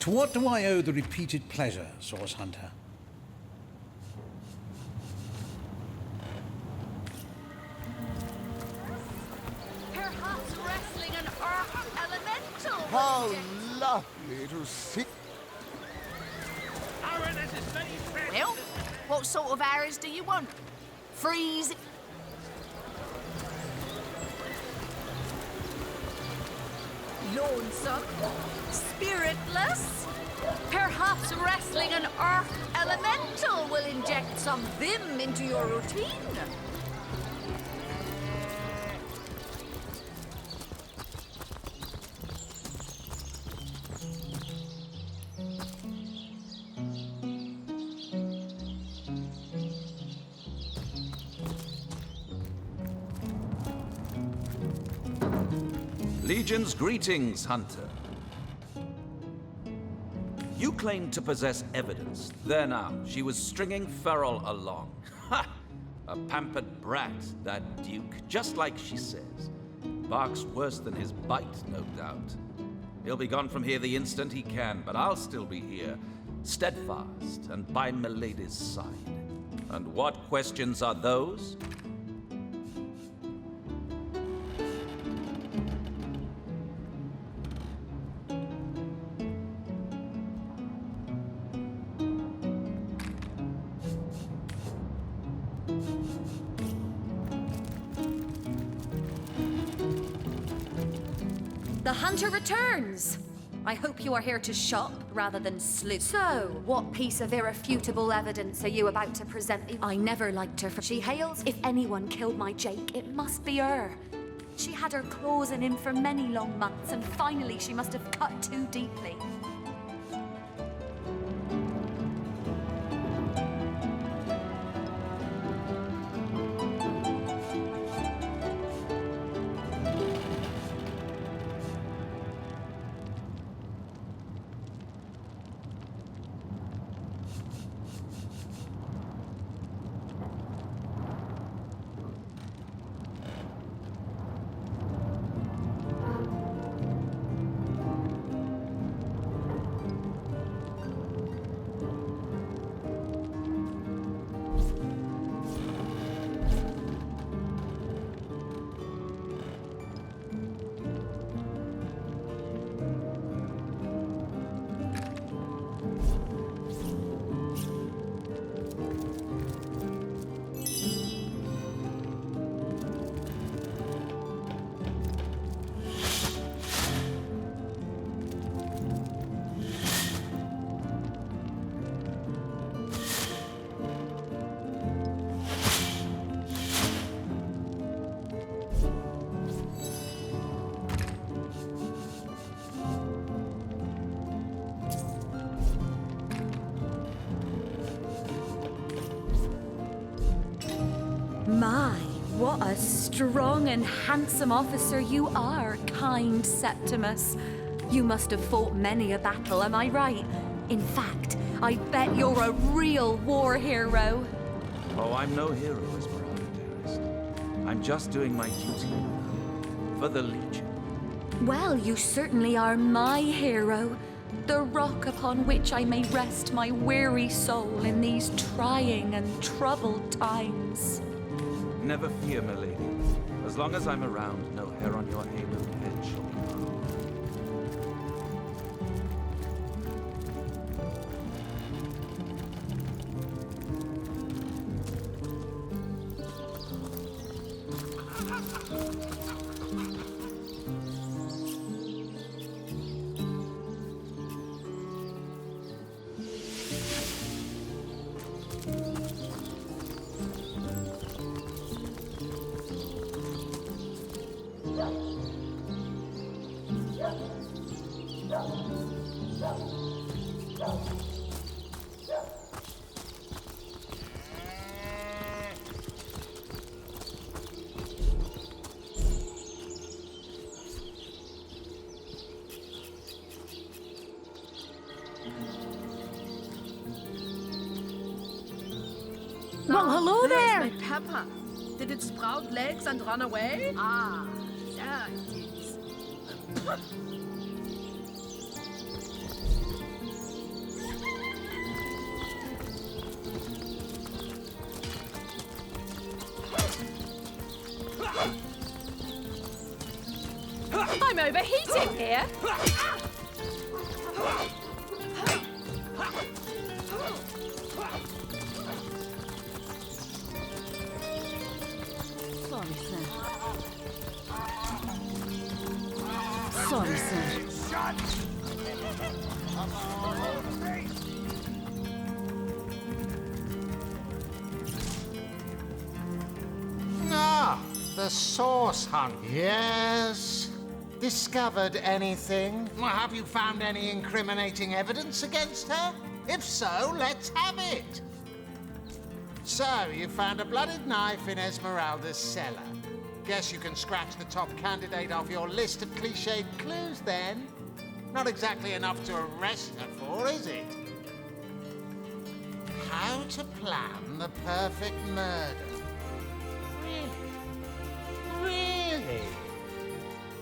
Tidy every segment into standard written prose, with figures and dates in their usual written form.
To what do I owe the repeated pleasure, Source Hunter? Perhaps wrestling an earth elemental. How lovely to see. Well, what sort of arrows do you want? Freeze. Lonesome? Spiritless? Perhaps wrestling an earth elemental will inject some vim into your routine. Legion's greetings, Hunter. You claim to possess evidence. There now, she was stringing Ferrell along. Ha! A pampered brat, that Duke, just like she says. Barks worse than his bite, no doubt. He'll be gone from here the instant he can, but I'll still be here, steadfast and by Milady's side. And what questions are those? The hunter returns! I hope you are here to shop rather than sleuth. So, what piece of irrefutable evidence are you about to present me? I never liked her for she hails. If anyone killed my Jake, it must be her. She had her claws in him for many long months, and finally she must have cut too deeply. My, what a strong and handsome officer you are, kind Septimus. You must have fought many a battle, am I right? In fact, I bet you're a real war hero. Oh, I'm no hero, Esmeralda, dearest. I'm just doing my duty for the Legion. Well, you certainly are my hero. The rock upon which I may rest my weary soul in these trying and troubled times. Never fear, milady. As long as I'm around, no hair on your haloed head shall be harmed. Well, hello there! Where's my pepper? Did it sprout legs and run away? Ah, there it is. overheating here. Sorry, sir. Sorry, sir. Ah, the source hunt. Yes. Discovered anything? Have you found any incriminating evidence against her? If so, let's have it. So, you found a blooded knife in Esmeralda's cellar. Guess you can scratch the top candidate off your list of cliched clues then. Not exactly enough to arrest her for, is it? How to plan the perfect murder. Really?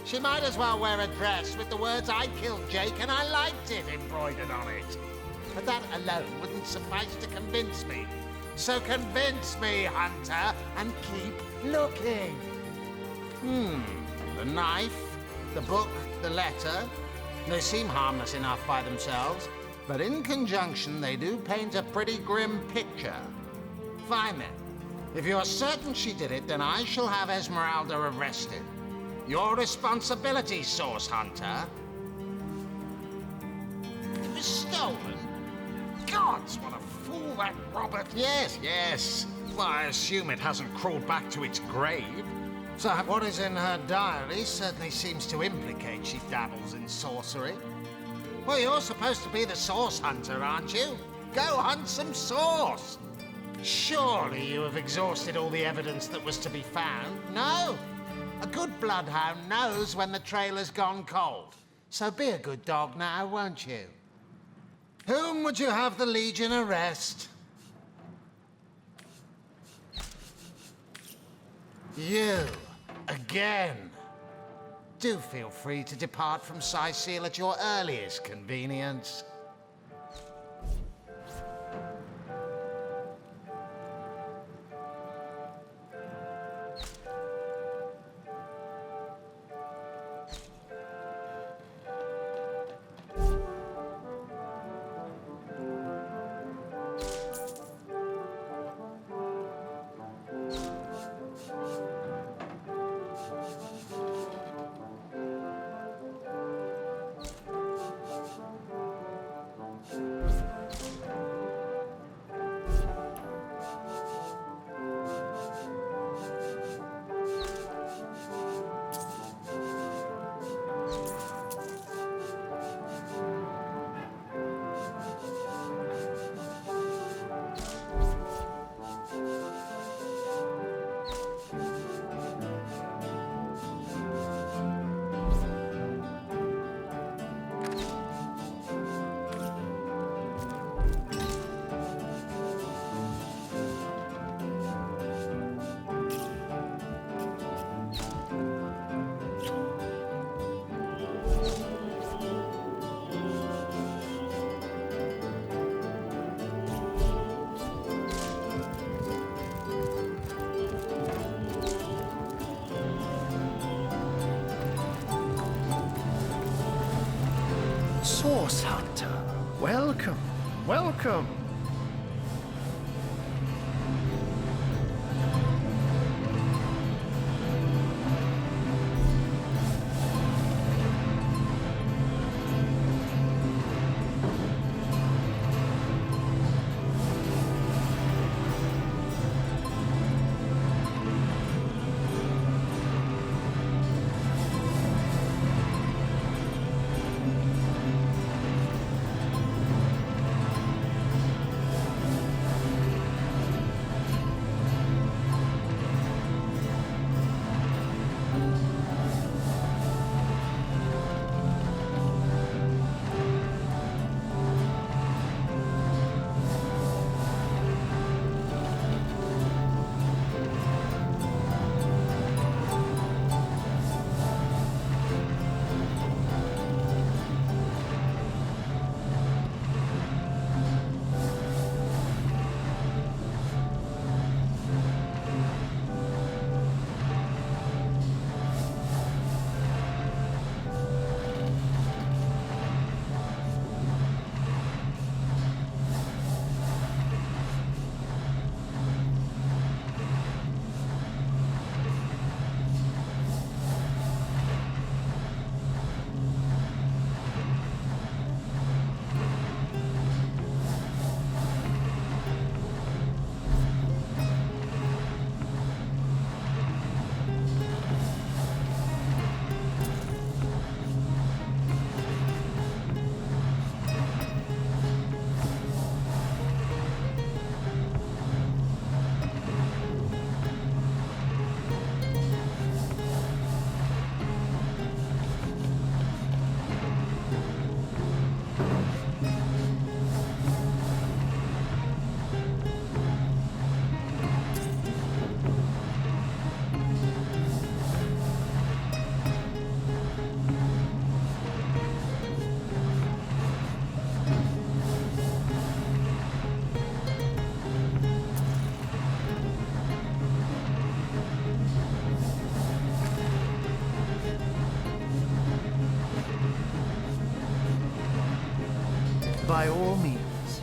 She might as well wear a dress with the words "I killed Jake and I liked it" embroidered on it. But that alone wouldn't suffice to convince me. So convince me, Hunter, and keep looking. The knife, the book, the letter, they seem harmless enough by themselves, but in conjunction they do paint a pretty grim picture. Fine then. If you're certain she did it, then I shall have Esmeralda arrested. Your responsibility, Source Hunter. It was stolen? Gods, what a fool that Robert... Yes. Well, I assume it hasn't crawled back to its grave. So what is in her diary certainly seems to implicate she dabbles in sorcery. Well, you're supposed to be the Source Hunter, aren't you? Go hunt some source! Surely you have exhausted all the evidence that was to be found, no? A good bloodhound knows when the trail has gone cold. So be a good dog now, won't you? Whom would you have the Legion arrest? You, again. Do feel free to depart from Sicil at your earliest convenience. Source Hunter, welcome, welcome. by all means.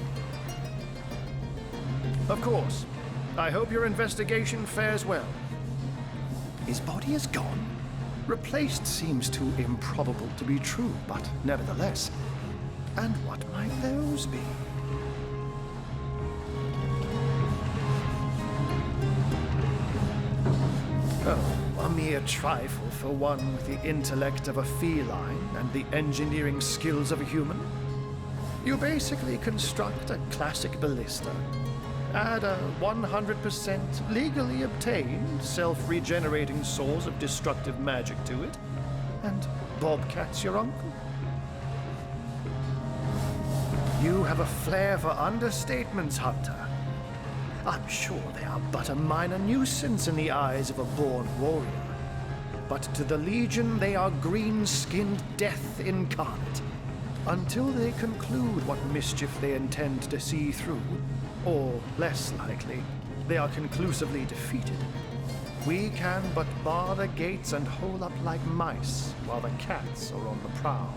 Of course. I hope your investigation fares well. His body is gone. Replaced seems too improbable to be true, but nevertheless. And what might those be? Oh, a mere trifle for one with the intellect of a feline and the engineering skills of a human. You basically construct a classic ballista, add a 100% legally obtained self-regenerating source of destructive magic to it, and Bobcat's your uncle. You have a flair for understatements, Hunter. I'm sure they are but a minor nuisance in the eyes of a born warrior. But to the Legion, they are green-skinned death incarnate. Until they conclude what mischief they intend to see through, or less likely, they are conclusively defeated. We can but bar the gates and hole up like mice while the cats are on the prowl.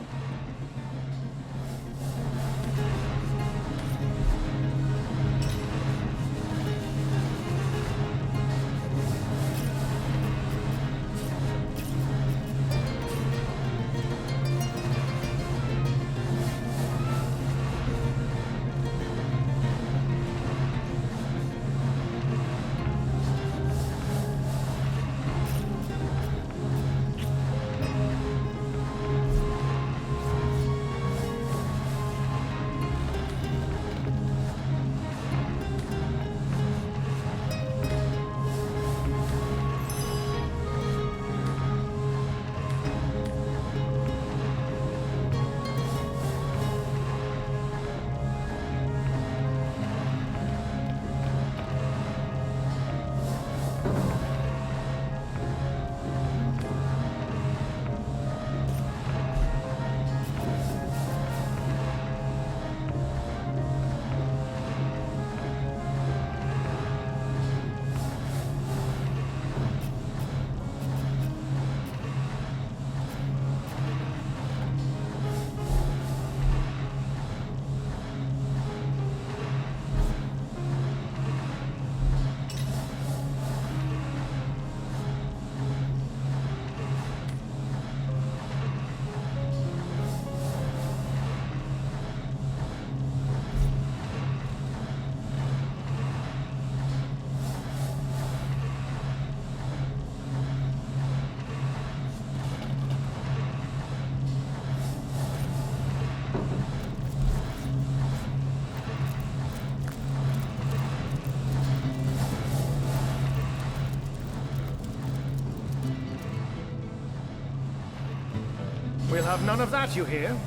We'll have none of that, you hear?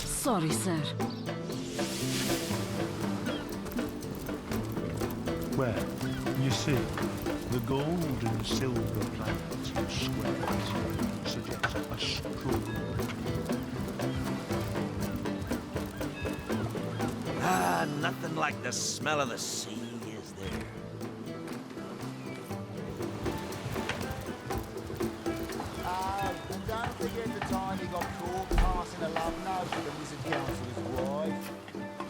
Sorry, sir. Well, you see, the gold and silver planets and squares suggest a strong. Ah, nothing like the smell of the sea, is there? And don't forget the time he got caught passing a love note to the Wizard Council's wife.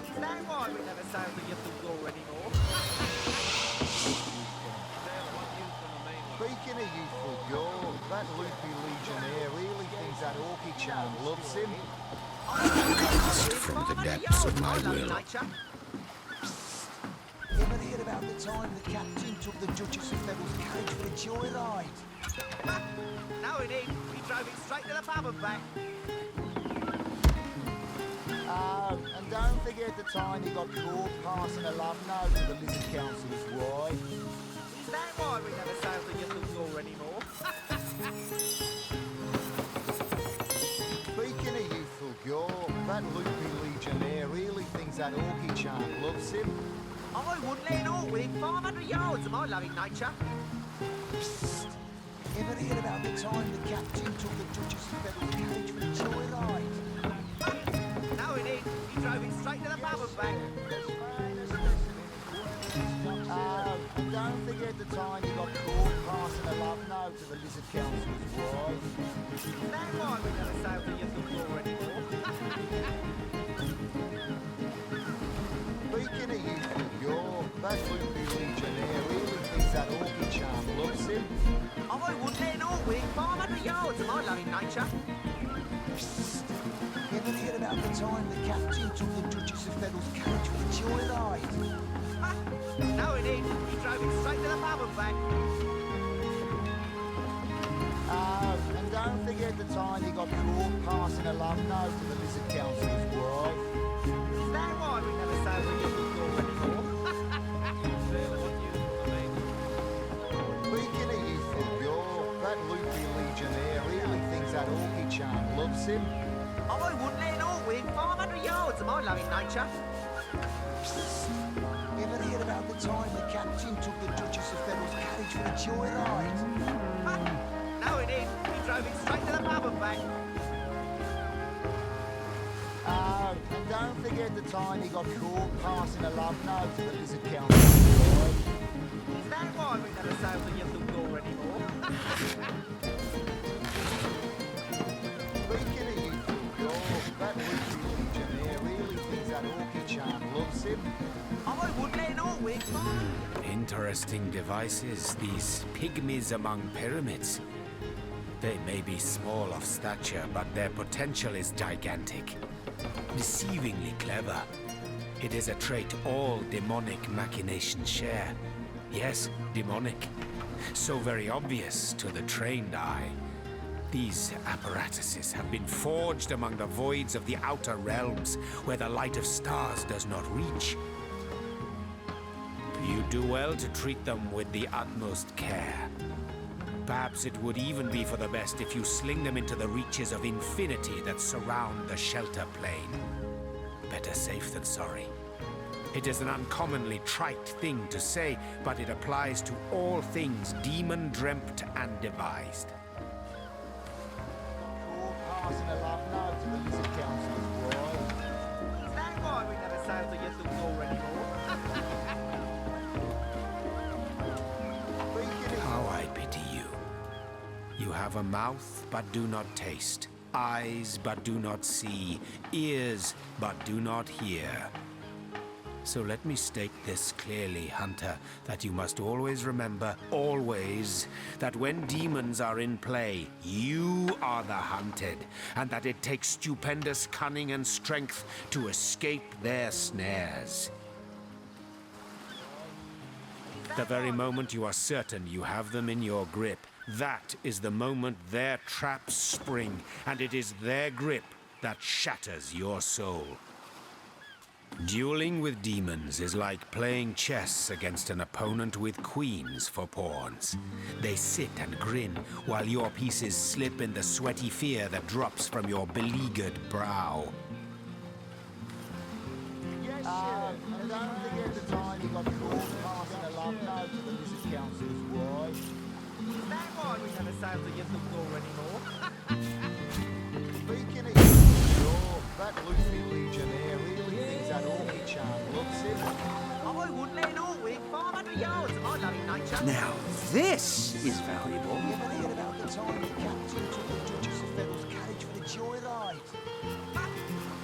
Is that why we never sailed the Ythel anymore? Speaking of youthful gore, that loopy legionnaire really thinks that Orky charm loves him. Cast from the depths of my will. Ever hear about the time the captain took the Duchess of Devil's cage for a joyride? No, he didn't. He drove it straight to the pub and back. Oh, and don't forget the time he got caught passing a love note to the Lizard Council's wife. Is that why we never sailed the Ythel anymore? Speaking of youthful gore, that loopy legionnaire really thinks that Orky charm loves him. I wouldn't let it all within 500 yards of my loving nature. Ever hear about the time the captain took the Duchess of Federal's carriage for a joyride? Now we need. He drove it straight to the pub and back. Oh, and don't forget the time he got caught passing a love note to the Lizard Council's wife. That's why we never sail to your door anymore. Speaking of youthful York, that loopy legionnaire really thinks that orchid charm loves him. I wouldn't let an Orwig 500 yards of my loving nature. Ever hear about the time the captain took the Duchess of Federal's carriage for a joyride? No, he did. He drove it straight to the pub and back. Oh, and don't forget the time he got caught passing a love note to the Lizard Council's wife. Is that why we never sail to your door anymore? Speaking of youthful York, that loopy legionnaire really thinks that orchid charm loves him. I wouldn't let an Orwig 500 yards of my loving nature. Ever hear about the time the captain took the Duchess of Federal's carriage for a joyride? No, he did. He drove it straight to the pub and back. Oh, and don't forget the time he got caught passing a love note to the Lizard Council's wife. Is that why we never sail to your door anymore? Speaking of youthful York, that loopy legionnaire really thinks that orchid charm loves him. I wouldn't let an Orwig 500. Interesting devices, these pygmies among pyramids. They may be small of stature, but their potential is gigantic. Deceivingly clever. It is a trait all demonic machinations share. Yes, demonic. So very obvious to the trained eye. These apparatuses have been forged among the voids of the outer realms, where the light of stars does not reach. You do well to treat them with the utmost care. Perhaps it would even be for the best if you sling them into the reaches of infinity that surround the shelter plane. Better safe than sorry. It is an uncommonly trite thing to say, but it applies to all things demon-dreamt and devised. Passing a love note to the Lizard Council's wife. Is that why we never sail to your door anymore? How I pity you. You have a mouth, but do not taste. Eyes, but do not see. Ears, but do not hear. So let me state this clearly, Hunter, that you must always remember, always, that when demons are in play, you are the hunted, and that it takes stupendous cunning and strength to escape their snares. The very moment you are certain you have them in your grip, that is the moment their traps spring, and it is their grip that shatters your soul. Dueling with demons is like playing chess against an opponent with queens for pawns. They sit and grin while your pieces slip in the sweaty fear that drops from your beleaguered brow. Yes, sir. And don't forget the time he got caught passing a love note to the Lizard Council's wife. Is that why we never sail to your door anymore? Speaking of youthful York, that loopy legionnaire really thinks that orchid charm loves him. I wouldn't let an Orwig 500 yards of my loving nature. Now this is valuable. You ever hear about the time the captain took the Duchess of Federal's carriage for a joyride?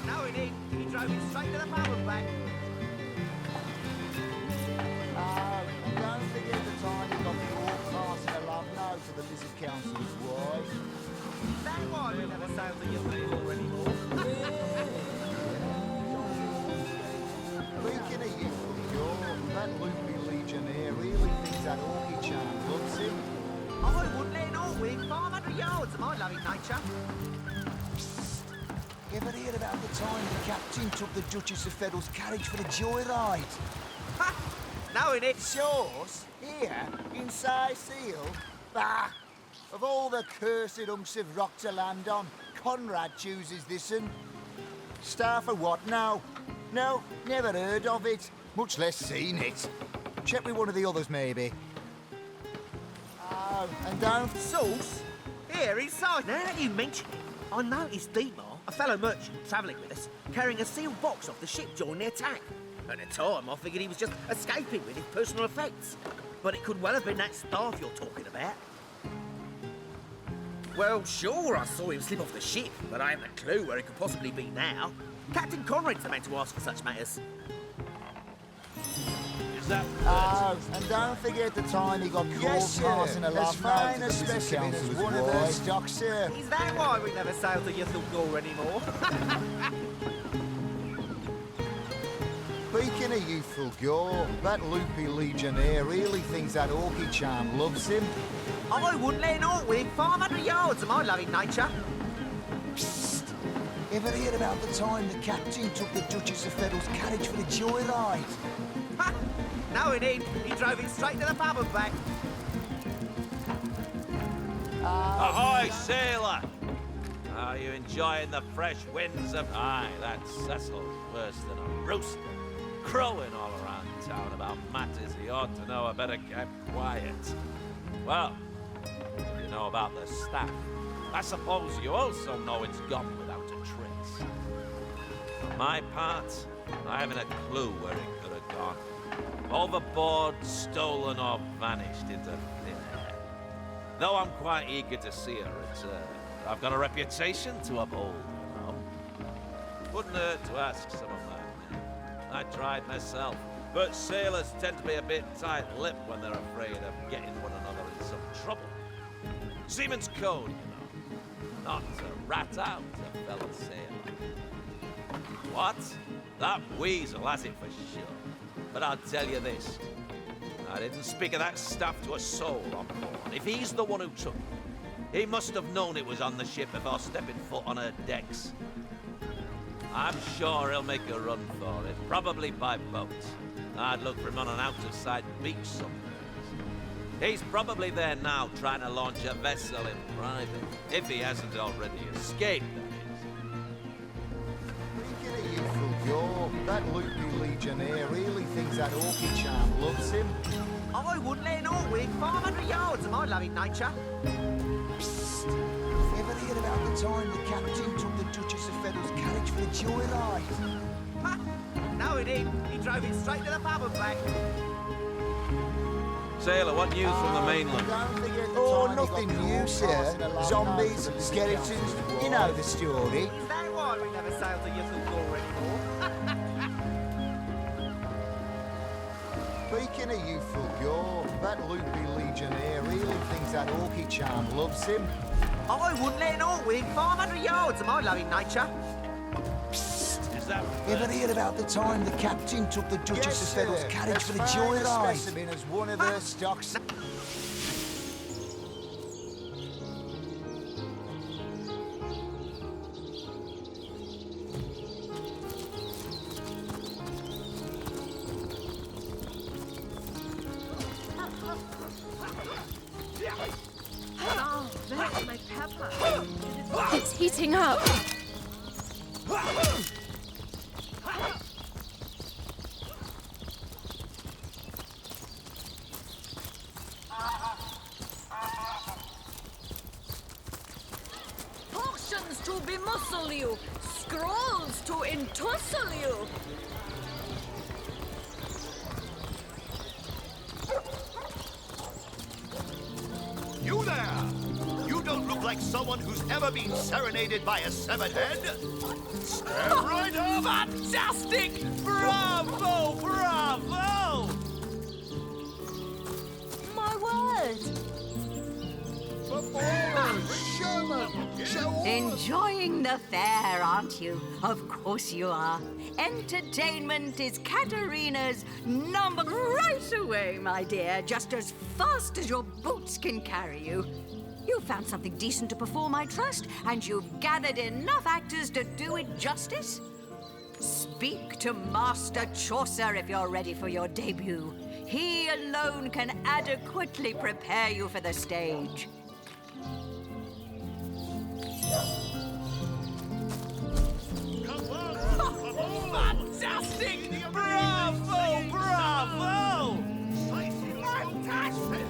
No, he did. He drove it straight to the pub and back. Oh, and don't forget the time he got caught passing a love note to the Lizard Council's wife. Is that why we never sail to your door anymore? Speaking of youthful York, that loopy legionnaire really thinks that orchid charm loves him. I wouldn't let an Orwig 500 yards of my loving nature. Ever hear about the time the captain took the Duchess of Federal's carriage for a joyride? Ha! No, it is. It's yours? Here? In Seal? Bah! Of all the cursed hunks of rock to land on, Conrad chooses this one. Star for what now? No, never heard of it, much less seen it. Check with one of the others, maybe. Oh, Oh, and don't... Sauce? Here, inside. Now that you mention it, I noticed Dietmar, a fellow merchant travelling with us, carrying a sealed box off the ship during the attack. At the time, I figured he was just escaping with his personal effects. But it could well have been that staff you're talking about. Well, sure, I saw him slip off the ship, but I haven't a clue where he could possibly be now. Captain Conrad's the man to ask for such matters. Is that... Oh, and don't forget the time he got caught passing a love note to the specimen as one of their stock, sir. Is that why we never sail to Yuthel Gore anymore? Speaking of youthful gore, that loopy legionnaire really thinks that Orky charm loves him. I wouldn't let naught within 500 yards of my loving nature. Psst! Ever heard about the time the captain took the Duchess of Feddle's carriage for the joyride? Ha! No, he didn't. He drove it straight to the pub and back. Ahoy, sailor! Are you enjoying the fresh winds of... Aye, that Cecil's worse than a rooster. Crowing all around town about matters he ought to know are better kept quiet. Well, you know about the staff. I suppose you also know it's gone without a trace. For my part, I haven't a clue where it could have gone. Overboard, stolen, or vanished into thin air. Though I'm quite eager to see her return. I've got a reputation to uphold, you know. Wouldn't hurt to ask some of my men. I tried myself, but sailors tend to be a bit tight-lipped when they're afraid of getting one another in some trouble. Seaman's code, you know. Not to rat out a fellow sailor. What? That weasel has it for sure. But I'll tell you this. I didn't speak of that stuff to a soul on board. If he's the one who took it, he must have known it was on the ship before stepping foot on her decks. I'm sure he'll make a run for it, probably by boat. I'd look for him on an out-of-sight beach someplace. He's probably there now, trying to launch a vessel in private, if he hasn't already escaped, that is. Speaking of youthful gore, that loopy legionnaire really thinks that Orky charm loves him. I wouldn't let naught within 500 yards of my loving nature. Psst! Ever heard about the time the captain took the Duchess of Feddle's carriage for the joyride? Ha! No, he didn't. He drove it straight to the pub and back. Sailor, what news from the mainland? Oh, nothing new, sir. Zombies, skeletons, you know the story. Is that why we never sail to Yuthel Gore anymore? Speaking of youthful gore, that loopy legionnaire really thinks that Orky charm loves him. I wouldn't let naught within 500 yards of my loving nature. Psst! Is that... Ever heard about the time the captain took the Duchess of Feddle's carriage for the joyride? Specimen as one of their stocks. Oh, there's my pepper. It's heating up. Potions to bemuscle you, scrolls to entussle you. You there! You don't look like someone who's ever been serenaded by a severed head. Step right up! Fantastic! Bravo! Bravo! My word! Enjoying the fair, aren't you? Of course you are. Entertainment is Katerina's number. Right away, my dear, just as fast as your boots can carry you. You found something decent to perform, I trust, and you've gathered enough actors to do it justice? Speak to Master Chaucer if you're ready for your debut. He alone can adequately prepare you for the stage. Fantastic! Bravo! Bravo! Fantastic!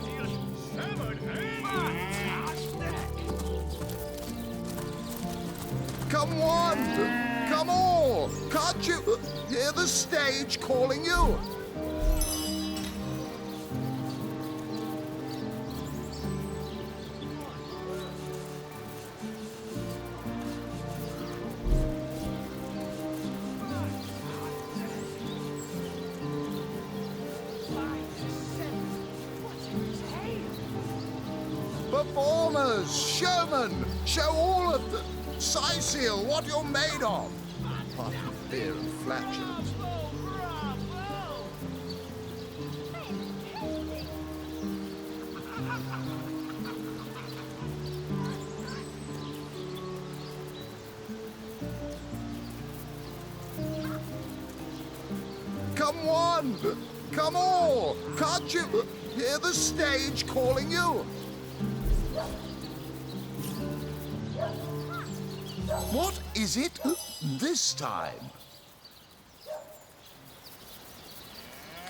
Can't you hear the stage calling you? Performers, showmen, show all of them. Sicil, what you're made of. Apart from fear and flatulence. Come one, come all. Can't you hear the stage calling you? What is it this time?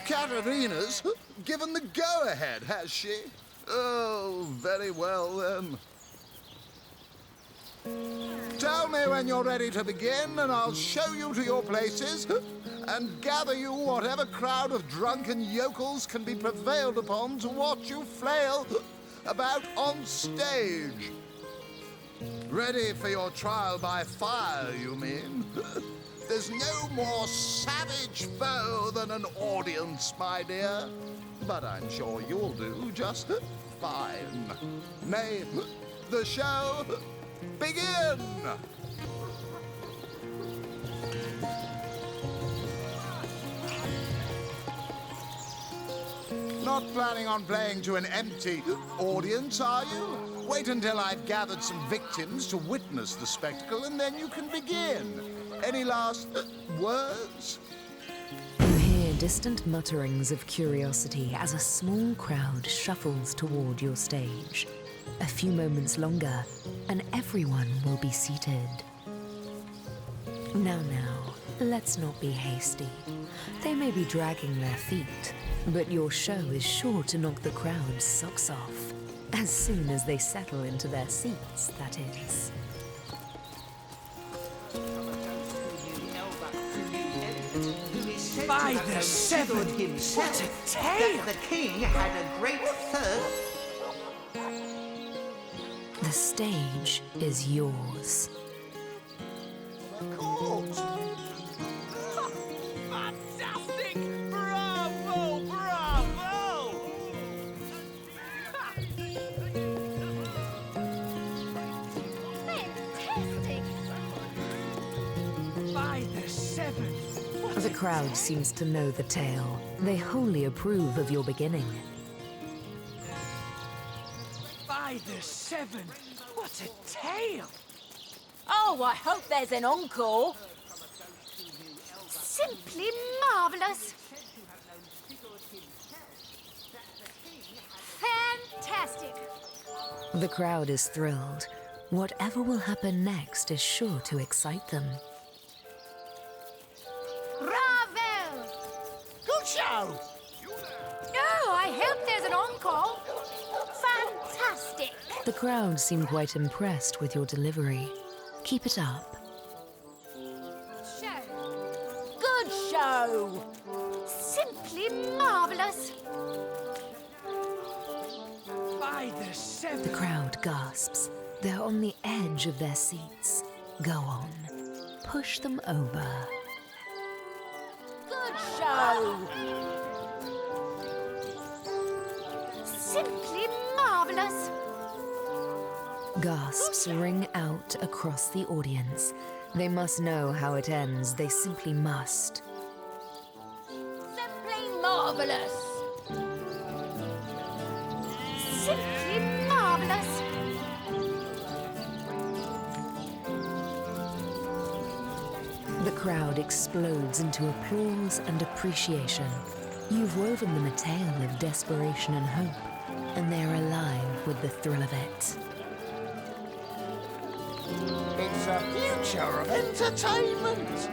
Katarina's given the go-ahead, has she? Oh, very well then. Tell me when you're ready to begin, and I'll show you to your places and gather you whatever crowd of drunken yokels can be prevailed upon to watch you flail about on stage. Ready for your trial by fire, you mean? There's no more savage foe than an audience, my dear. But I'm sure you'll do just fine. May the show begin! Not planning on playing to an empty audience, are you? Wait until I've gathered some victims to witness the spectacle, and then you can begin. Any last words? You hear distant mutterings of curiosity as a small crowd shuffles toward your stage. A few moments longer, and everyone will be seated. Now, let's not be hasty. They may be dragging their feet, but your show is sure to knock the crowd's socks off. As soon as they settle into their seats, that is. By the seven, what a tale! That the king had a great thirst. The stage is yours. Fantastic! Bravo! Bravo! Fantastic! By the seven. The crowd seems to know the tale. They wholly approve of your beginning. By the seven, what a tale! Oh, I hope there's an encore. Simply marvelous. Fantastic. The crowd is thrilled. Whatever will happen next is sure to excite them. Bravo! Good show! Oh, I hope there's an encore. Fantastic. The crowd seem quite impressed with your delivery. Keep it up. Show. Good show. Simply marvelous. By the seven. The crowd gasps. They're on the edge of their seats. Go on. Push them over. Good show. Simply marvelous. Gasps ring out across the audience. They must know how it ends. They simply must. Simply marvelous. Simply marvelous. The crowd explodes into applause and appreciation. You've woven them a tale of desperation and hope, and they're alive with the thrill of it. It's a future of entertainment.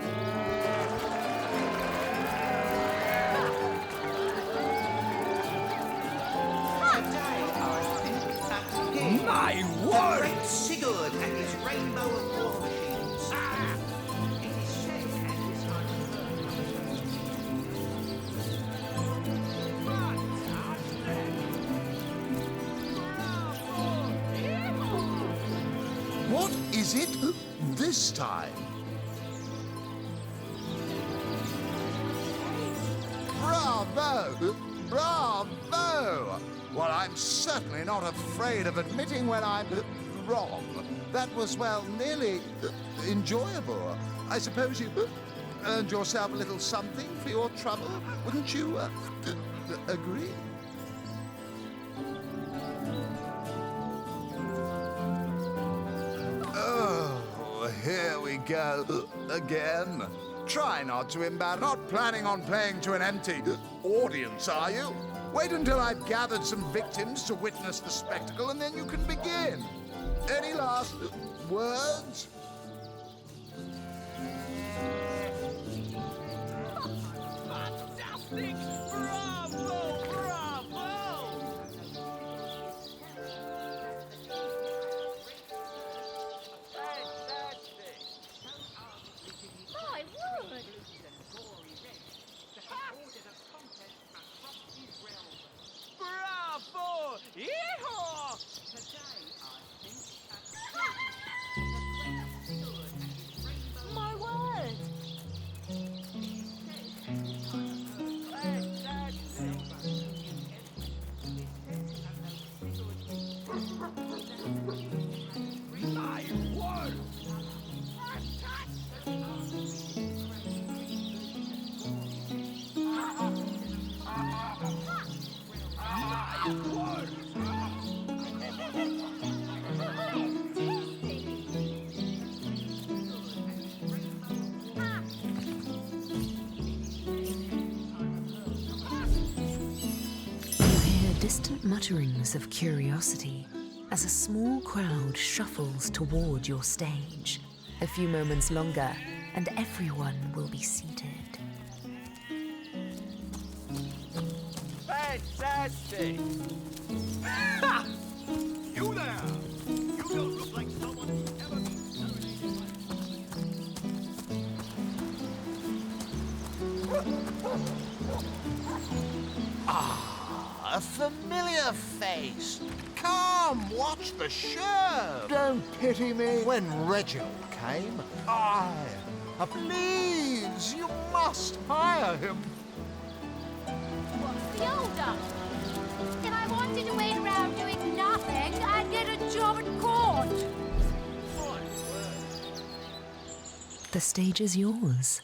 My word! Great Sigurd and his rainbow of war machines. It is said at his is it this time? Bravo! Bravo! Well, I'm certainly not afraid of admitting when I'm wrong. That was, well, nearly enjoyable. I suppose you earned yourself a little something for your trouble. Wouldn't you agree? Oh, here we go again. Try not to embarrass. Not planning on playing to an empty audience, are you? Wait until I've gathered some victims to witness the spectacle, and then you can begin. Any last words? Fantastic! Bravo! Bravo! My word! Bravo! Yeehaw! My word! My word! Distant mutterings of curiosity as a small crowd shuffles toward your stage. A few moments longer, and everyone will be seated. Fantastic! Ha! You there! You don't look like someone who's ever been A familiar face. Come, watch the show. Don't pity me. When Reginald came, please, you must hire him. What's the older? If I wanted to wait around doing nothing, I'd get a job at court. The stage is yours.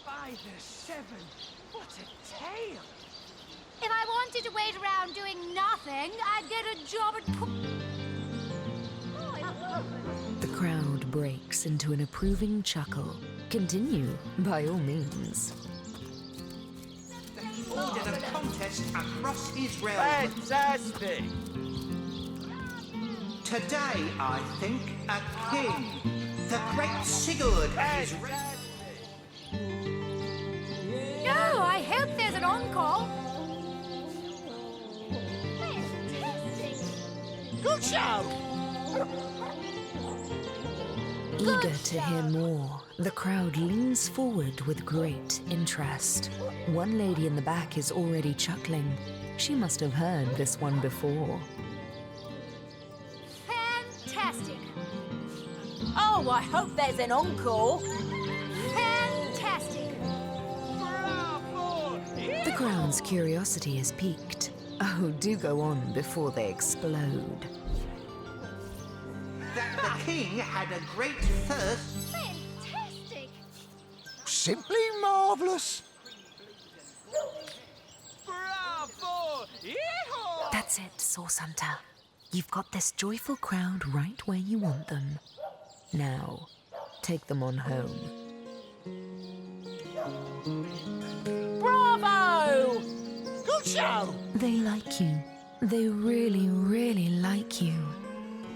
By the seven, what a tale! If I wanted to wait around doing nothing, I'd get a job at court. The crowd breaks into an approving chuckle. Continue, by all means. Ordered a contest across his realm. Fantastic! Today, I think, a king. The great Sigurd is No, I hope there's an encore. Good show! Eager to hear more, the crowd leans forward with great interest. One lady in the back is already chuckling. She must have heard this one before. Fantastic! Oh, I hope there's an encore. Fantastic! The crowd's curiosity is piqued. Oh, do go on before they explode. that the king had a great thirst. Fantastic! Simply marvelous. Bravo! Yeehaw! That's it, Source Hunter. You've got this joyful crowd right where you want them. Now, take them on home. Bravo! Good show! They like you. They really, really like you.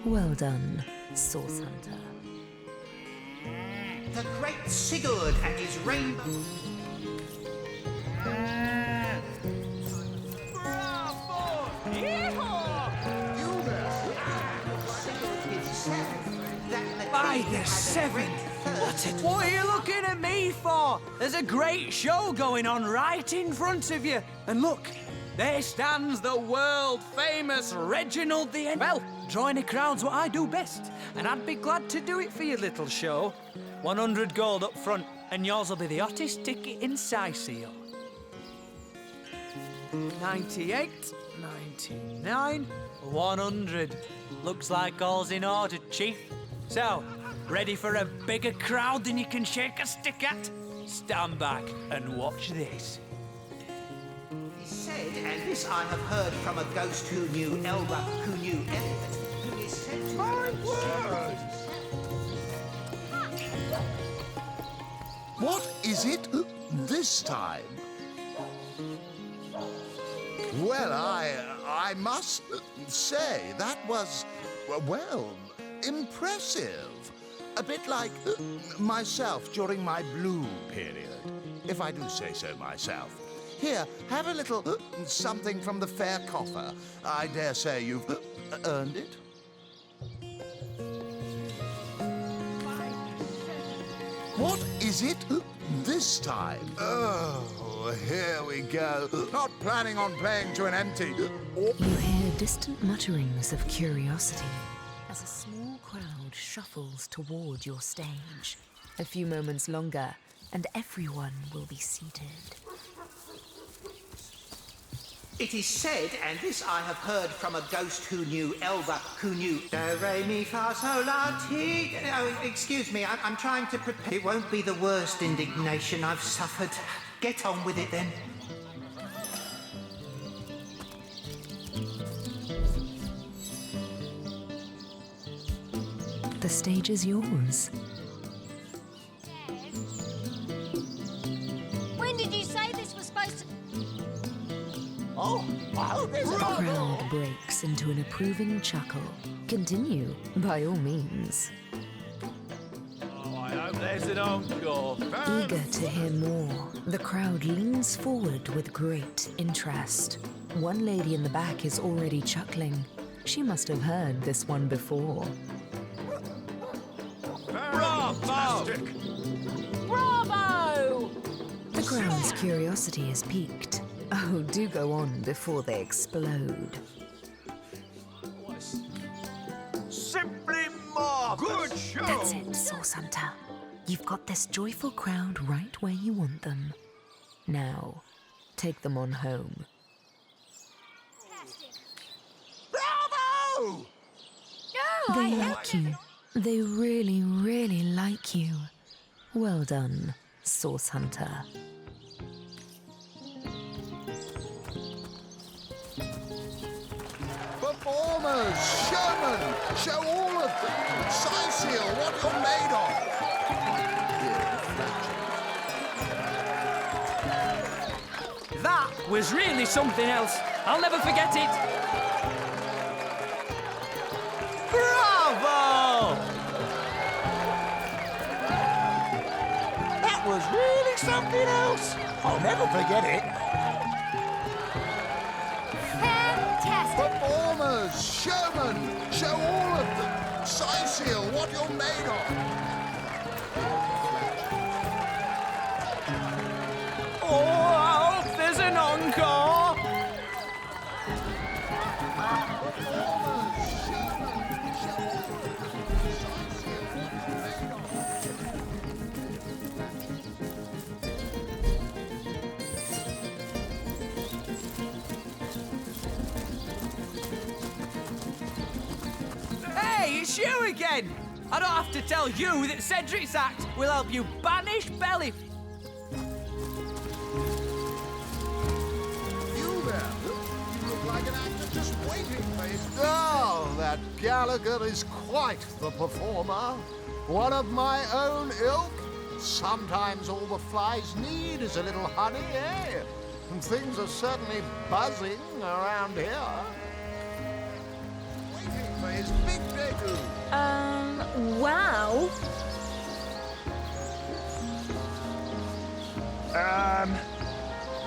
Well done, Source Hunter. The great Sigurd and his rainbow. Bravo! Yeehaw! By the seven! What are you looking at me for? There's a great show going on right in front of you. And look, there stands the world-famous Reginald the Well, Drawing a crowd's what I do best, and I'd be glad to do it for your little show. 100 gold up front, and yours will be the hottest ticket in Seal. 98, 99, 100. Looks like all's in order, Chief. So, ready for a bigger crowd than you can shake a stick at? Stand back and watch this. He said, and this I have heard from a ghost who knew Elba, who knew Elliot, who is said to... My word! What is it this time? Well, I must say that was, well, impressive. A bit like myself during my blue period, if I do say so myself. Here, have a little something from the fair coffer. I dare say you've earned it. What is it this time? Oh, here we go. Not planning on playing to an empty... You hear distant mutterings of curiosity as a small crowd shuffles toward your stage. A few moments longer, and everyone will be seated. It is said, and this I have heard from a ghost who knew Elba, who knew Do, Re, Mi, Fa, Sol, La, Ti. Oh, excuse me, I'm trying to prepare. It won't be the worst indignation I've suffered. Get on with it then. The stage is yours. When did you say this was supposed to... Oh, I hope there's The crowd breaks into an approving chuckle. Continue, by all means. Oh, I hope there's an encore. Eager to hear more, the crowd leans forward with great interest. One lady in the back is already chuckling. She must have heard this one before. Bravo! Bravo! The crowd's curiosity is piqued. Oh, do go on before they explode. Simply marvelous. Good show. That's it, Source Hunter. You've got this joyful crowd right where you want them. Now, take them on home. Bravo! They like you. They really, really like you. Well done, Source Hunter. Performers, showmen, show all of them. Seal what you're made of. That was really something else. I'll never forget it. Bravo! That was really something else. I'll never forget it. Performers, showmen, show all of them. Seal what you're made of. Oh, I hope there's an encore. Hey, it's you again! I don't have to tell you that Cedric's act will help you banish belly. You there? You look like an actor just waiting for his... Oh, that Gallagher is quite the performer. One of my own ilk. Sometimes all the flies need is a little honey, eh? And things are certainly buzzing around here. Waiting for his big debut. Wow.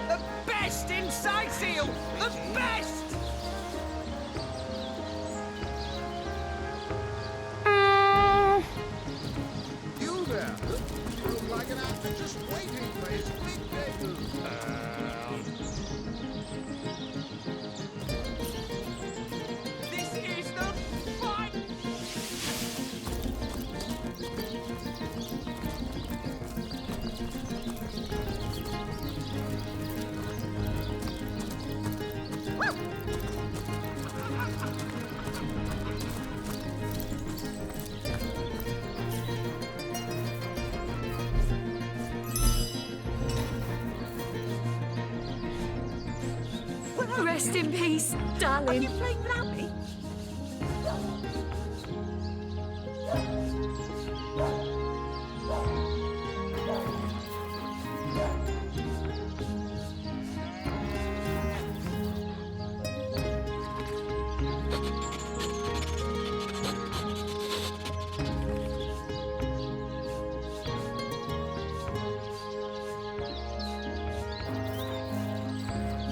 The best inside seal! The best! You there? You look like an actor just waiting for his big debut. This is the Rest in peace, darling. Are you playing without me?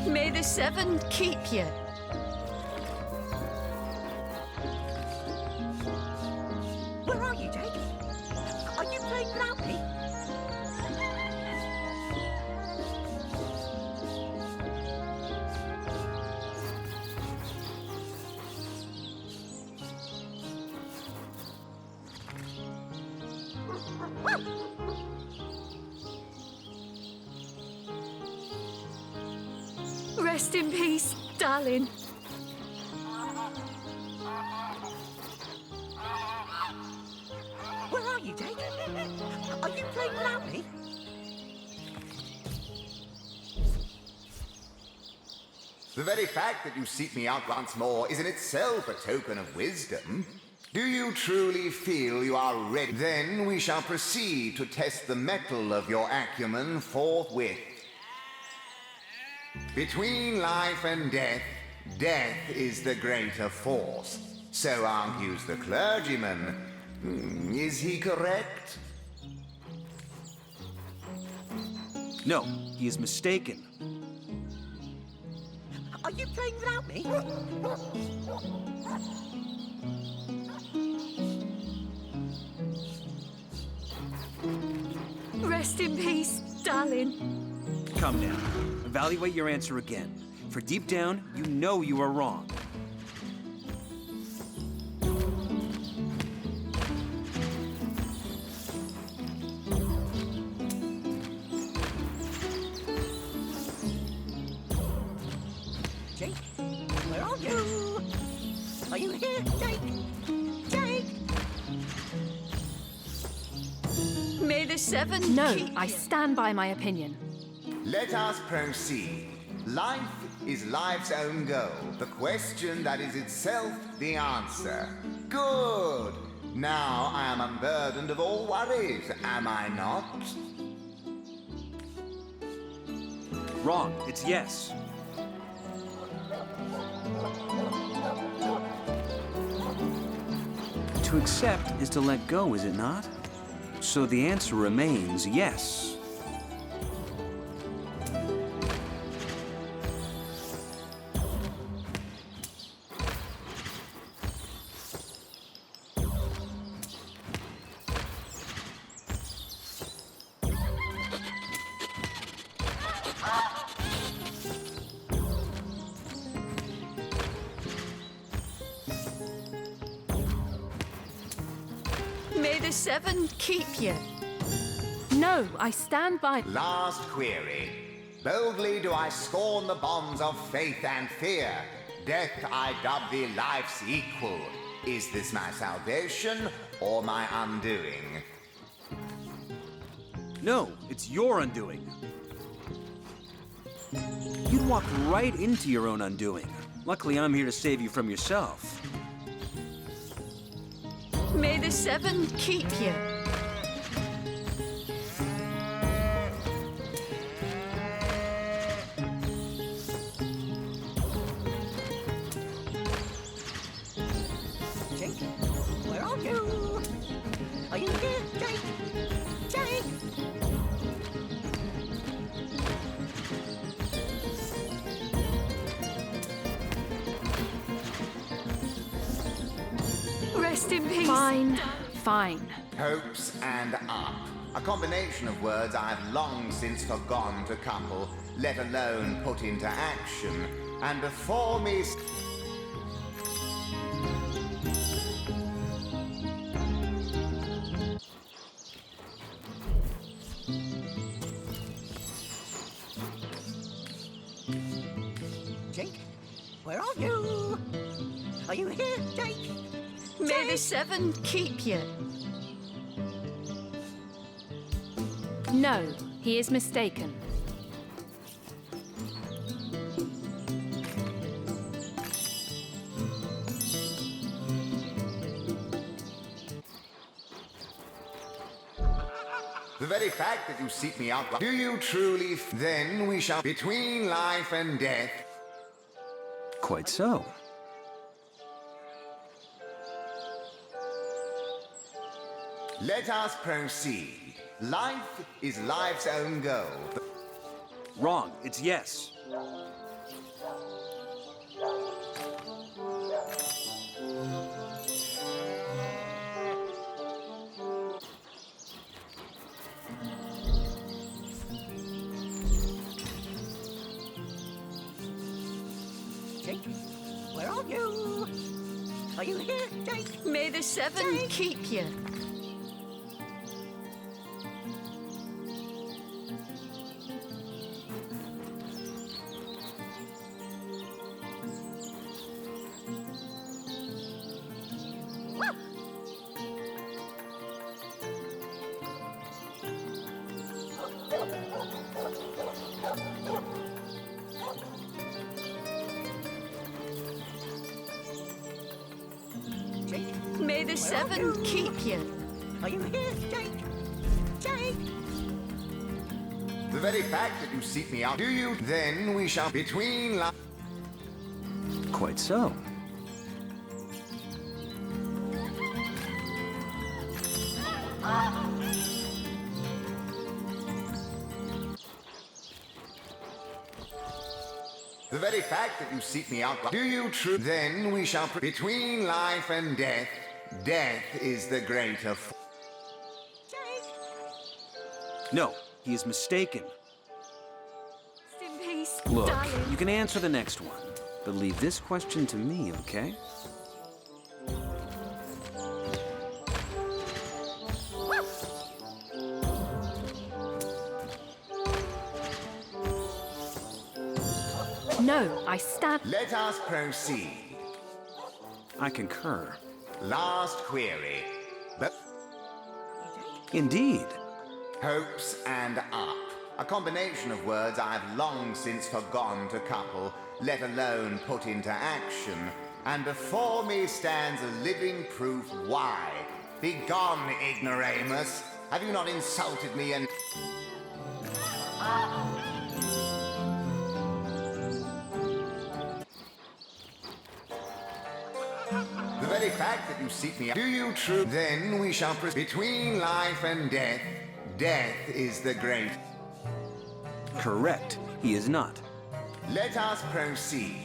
May the seven keep you. Where are you, Jake? Are you playing without me? Rest in peace, darling. Where are you, Jake? Are you playing without me? The very fact that you seek me out once more is in itself a token of wisdom. Do you truly feel you are ready? Then we shall proceed to test the mettle of your acumen forthwith. Between life and death, death is the greater force. So argues the clergyman. Is he correct? No, he is mistaken. Are you playing without me? Rest in peace, darling. Come now. Evaluate your answer again. For deep down, you know you are wrong. Jake, where are you? Are you here, Jake? Jake! May the seven No, keep I you. stand by my opinion. Let us proceed. Life is life's own goal. The question that is itself the answer. Good. Now I am unburdened of all worries, am I not? Wrong. It's yes. To accept is to let go, is it not? So the answer remains yes. May the seven keep you. No, I stand by. Last query. Boldly do I scorn the bonds of faith and fear. Death I dub thee life's equal. Is this my salvation or my undoing? No, it's your undoing. You'd walk right into your own undoing. Luckily, I'm here to save you from yourself. May the seven keep you. Jake, where are you? Are you here, Jake? Jake! Rest in peace. Fine, fine. Hopes and up. A combination of words I've long since forgone to couple, let alone put into action. And before me... Jake, where are you? Are you here, Jake? May the seven keep you. No, he is mistaken. The very fact that you seek me out, do you truly? Then we shall between life and death. Quite so. Let us proceed. Life is life's own goal. Wrong. It's yes. Jake, where are you? Are you here, Jake? May the seven keep you. May the seven keep you. Are you here, Jake? Jake! The very fact that you seek me out, do you? Then we shall between life. Quite so. The very fact that you seek me out, do you true? Then we shall between life and death. Death is the greater. No, he is mistaken. Rest in peace, Look, darling. you can answer the next one, but leave this question to me, okay? No, I stand. Let us proceed. I concur. Last query. Indeed. Hopes and up. A combination of words I've long since forgone to couple, let alone put into action. And before me stands a living proof why. Begone, ignoramus. Have you not insulted me and... The very fact that you seek me out, do you true? Then we shall between life and death. Death is the great. Correct. He is not. Let us proceed.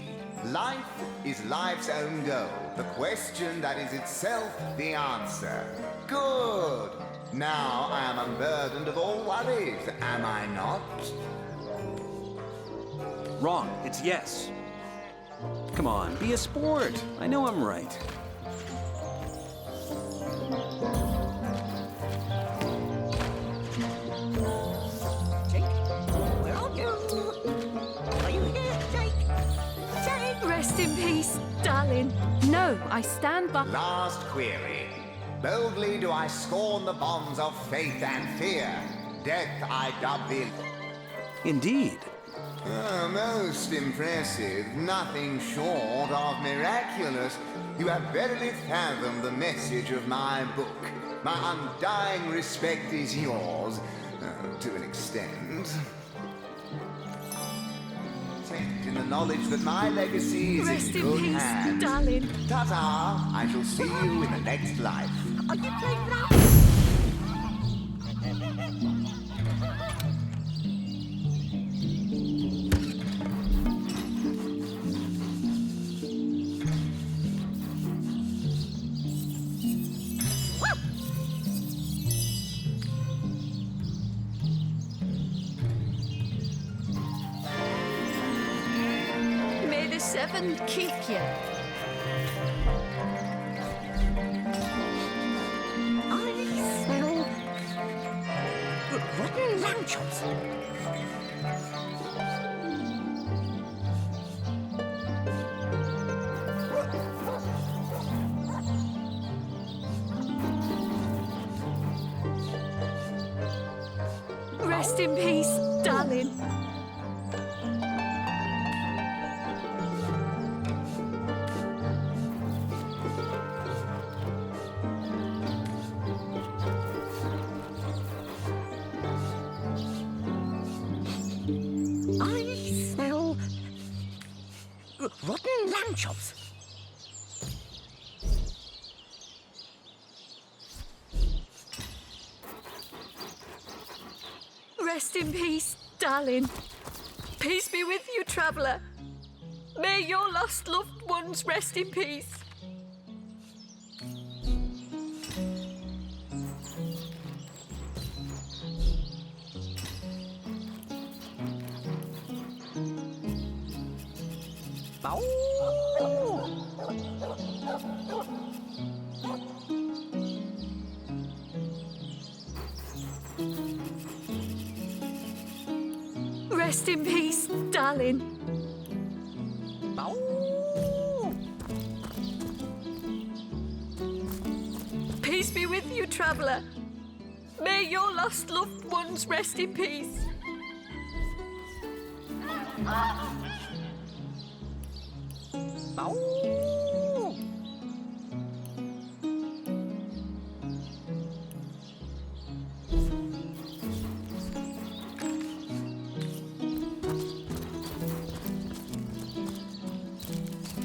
Life is life's own goal. The question that is itself the answer. Good. Now I am unburdened of all worries, am I not? Wrong. It's yes. Come on, be a sport. I know I'm right. Jake, where are you? Are you here, Jake? Jake! Rest in peace, darling. No, I stand by. Last query. Boldly do I scorn the bonds of faith and fear. Death I dub thee. Indeed. Oh, most impressive. Nothing short of miraculous. You have verily fathomed the message of my book. My undying respect is yours, to an extent. In the knowledge that my legacy is Rest in in good peace, hands. darling. Ta-ta! I shall see you in the next life. Are you playing now? May the seven keep you. I smell rotten lamb chops. Rest in peace, darling. lamb chops. Rest in peace, darling. Peace be with you, traveller. May your lost loved ones rest in peace. Rest in peace, darling. Peace be with you, traveller. May your lost loved ones rest in peace.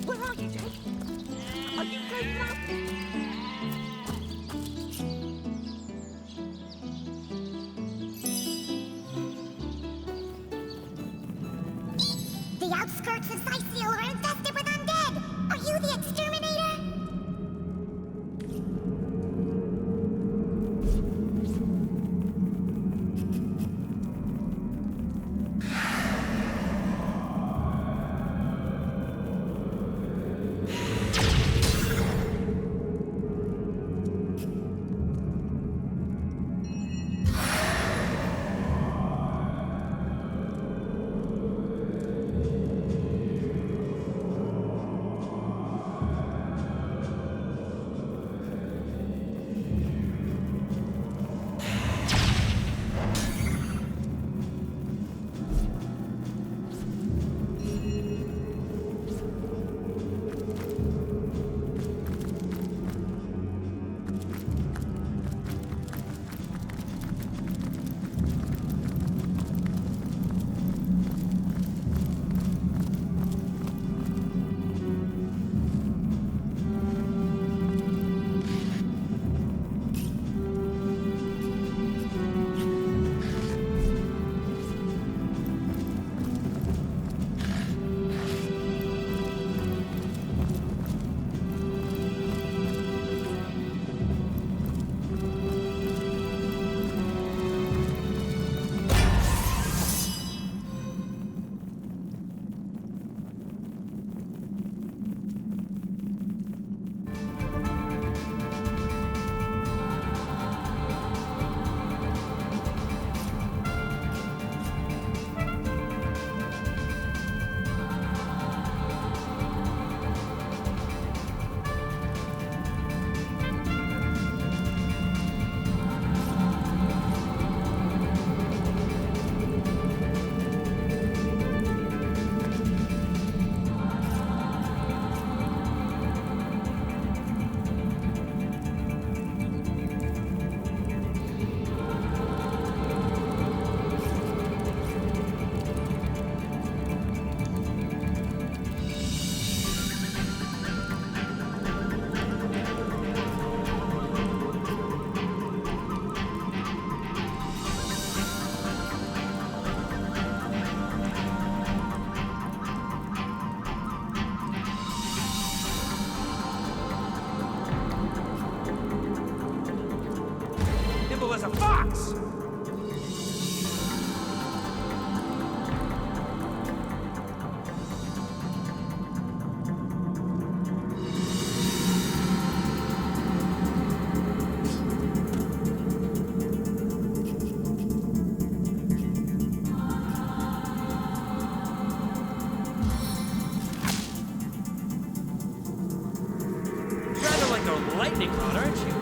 Where are you, Jake? Are you going up? The outskirts of Syceal are infested with undead! Are you the exterminator? As a fox! Rather like a lightning rod, aren't you?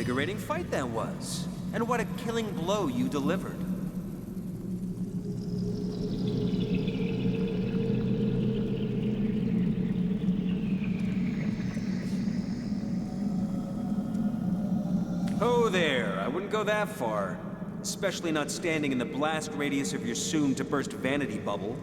invigorating fight that was. And what a killing blow you delivered. Oh there, I wouldn't go that far. Especially not standing in the blast radius of your soon-to-burst vanity bubble.